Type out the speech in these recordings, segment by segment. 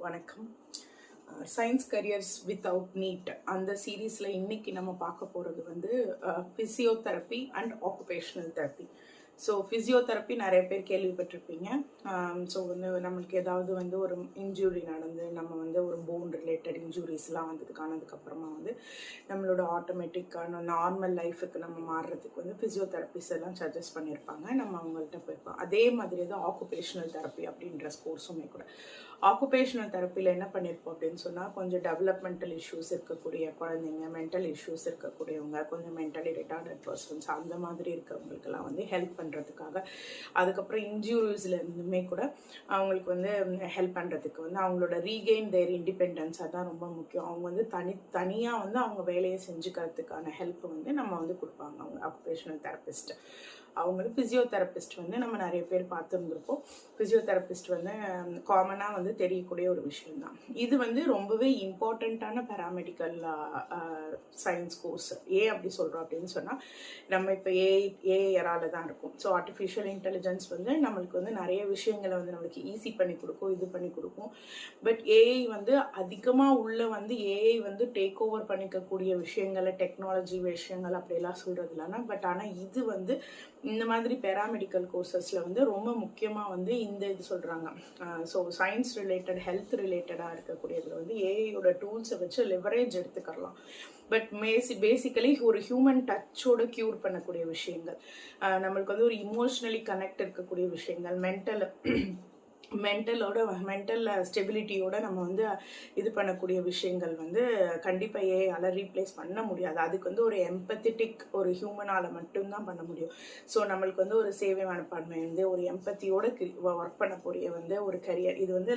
வணக்கம். Science careers without NEET அந்த சீரீஸில் இன்னைக்கு நம்ம பார்க்க போகிறது வந்து physiotherapy and occupational therapy. So physiotherapy நிறைய பேர் கேள்விப்பட்டிருப்பீங்க. ஸோ வந்து நம்மளுக்கு ஏதாவது வந்து ஒரு இன்ஜுரி நடந்து நம்ம வந்து ஒரு போன் ரிலேட்டட் இன்ஜுரிஸ்லாம் வந்ததுக்கானதுக்கப்புறமா வந்து நம்மளோட ஆட்டோமேட்டிக்கான நார்மல் லைஃபுக்கு நம்ம மாறுறதுக்கு வந்து ஃபிசியோதெரப்பிஸ் எல்லாம் சஜஸ்ட் பண்ணியிருப்பாங்க. நம்ம அவங்கள்ட்ட போயிருப்போம். அதே மாதிரி தான் ஆக்குபேஷனல் தெரப்பி அப்படின்ற கோர்ஸுமே கூட. ஆக்குபேஷனல் தெரப்பியில் என்ன பண்ணியிருப்போம் அப்படின்னு சொன்னால், கொஞ்சம் டெவலப்மெண்டல் இஷ்யூஸ் இருக்கக்கூடிய குழந்தைங்க, மென்டல் இஷ்யூஸ் இருக்கக்கூடியவங்க, கொஞ்சம் மென்டலி ரிட்டார்டட் பர்சன்ஸ் அந்த மாதிரி இருக்கிறவங்களுக்கெல்லாம் வந்து ஹெல்ப் பண்ணுறதுக்காக, அதுக்கப்புறம் இன்ஜூரிஸ்ல இருந்துமே கூட அவங்களுக்கு வந்து ஹெல்ப் பண்ணுறதுக்கு வந்து அவங்களோட ரீகெயின் தேர் இண்டிபெண்டன்ஸாக தான் ரொம்ப முக்கியம். அவங்க வந்து தனியாக வந்து அவங்க வேலையை செஞ்சுக்கிறதுக்கான ஹெல்ப் வந்து நம்ம வந்து கொடுப்பாங்க அவங்க ஆக்குபேஷனல் தெரபிஸ்ட். அவங்களும் ஃபிசியோதெரபிஸ்ட் வந்து நம்ம நிறைய பேர் பார்த்துருந்துருப்போம். ஃபிசியோதெரபிஸ்ட் வந்து காமனாக வந்து தெரியக்கூடிய ஒரு விஷயம்தான். இது வந்து ரொம்பவே இம்பார்ட்டண்ட்டான பேராமெடிக்கல் சயின்ஸ் கோர்ஸ். அப்படி சொல்கிறோம் அப்படின்னு சொன்னால், நம்ம இப்போ ஏஐஆரால தான் இருக்கும். ஸோ ஆர்டிஃபிஷியல் இன்டெலிஜென்ஸ் வந்து நம்மளுக்கு வந்து நிறைய விஷயங்களை வந்து நம்மளுக்கு ஈஸி பண்ணி கொடுக்கும், இது பண்ணி கொடுக்கும். பட் ஏஐ வந்து அதிகமாக உள்ள வந்து ஏஐ வந்து டேக் ஓவர் பண்ணிக்கக்கூடிய விஷயங்களை, டெக்னாலஜி விஷயங்கள் அப்படியெல்லாம் சொல்கிறது இல்லைன்னா, பட் ஆனால் இது வந்து இந்த மாதிரி பேராமெடிக்கல் கோர்சஸில் வந்து ரொம்ப முக்கியமாக வந்து இந்த இது சொல்கிறாங்க. ஸோ சயின்ஸ் ரிலேட்டட், ஹெல்த் ரிலேட்டடாக இருக்கக்கூடியதில் வந்து ஏஐயோட டூல்ஸை வச்சு லிவரேஜ் எடுத்துக்கலாம். பட் பேசிக்கலி ஒரு ஹியூமன் டச்சோட க்யூர் பண்ணக்கூடிய விஷயங்கள், நம்மளுக்கு வந்து ஒரு இமோஷ்னலி கனெக்ட் இருக்கக்கூடிய விஷயங்கள், மென்டல் ஸ்டெபிலிட்டியோட நம்ம வந்து இது பண்ணக்கூடிய விஷயங்கள் வந்து கண்டிப்பாக ஏஐயால் ரீப்ளேஸ் பண்ண முடியாது. அதுக்கு வந்து ஒரு எம்பத்திட்டிக் ஒரு ஹியூமனால் மட்டும்தான் பண்ண முடியும். ஸோ நம்மளுக்கு வந்து ஒரு சேவை மனப்பான்மை வந்து ஒரு எம்பத்தியோட ஒர்க் பண்ணக்கூடிய வந்து ஒரு கரியர், இது வந்து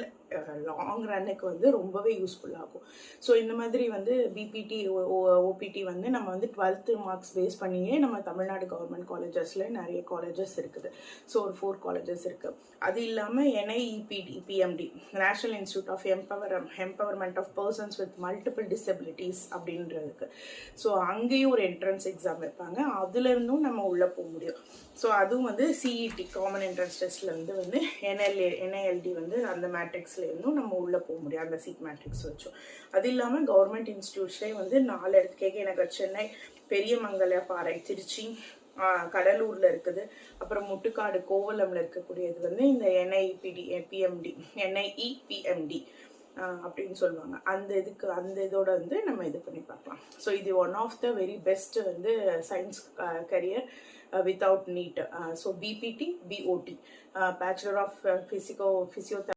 லாங் ரன்னுக்கு வந்து ரொம்பவே யூஸ்ஃபுல்லாகும். ஸோ இந்த மாதிரி வந்து பிபிடி ஓபிடி வந்து நம்ம வந்து 12th மார்க்ஸ் பேஸ் பண்ணியே நம்ம தமிழ்நாடு கவர்மெண்ட் காலேஜஸில் நிறைய காலேஜஸ் இருக்குது. ஸோ ஒரு 4 காலேஜஸ் இருக்குது. அது இல்லாமல் NIEPMD, national institute of empowerment of persons with multiple disabilities அப்படின்றதுக்கு. ஸோ அங்கேயும் ஒரு என்ட்ரன்ஸ் எக்ஸாம் வைப்பாங்க. அதுலேருந்தும் நம்ம உள்ளே போக முடியும். ஸோ அதுவும் வந்து சிஇடி காமன் என்ட்ரன்ஸ் டெஸ்ட்லேருந்து வந்து NILD வந்து அந்த மேட்ரிக்ஸ்லேருந்தும் நம்ம உள்ளே போக முடியும், அந்த சீட் மேட்ரிக்ஸ் வச்சோம். அது இல்லாமல் கவர்மெண்ட் இன்ஸ்டியூட்ஸ்லேயே வந்து 4 இடத்து KK நகர் சென்னை, பெரியமங்கலப்பாறை திருச்சி, கடலூரில் இருக்குது, அப்புறம் முட்டுக்காடு கோவலமில் இருக்கக்கூடியது வந்து இந்த NIEPMD அப்படின்னு சொல்லுவாங்க. அந்த இதோட வந்து நம்ம இது பண்ணி பார்க்கலாம். ஸோ இது one of the very best வந்து science career without NEET. So BPT BOT, bachelor of physiotherapy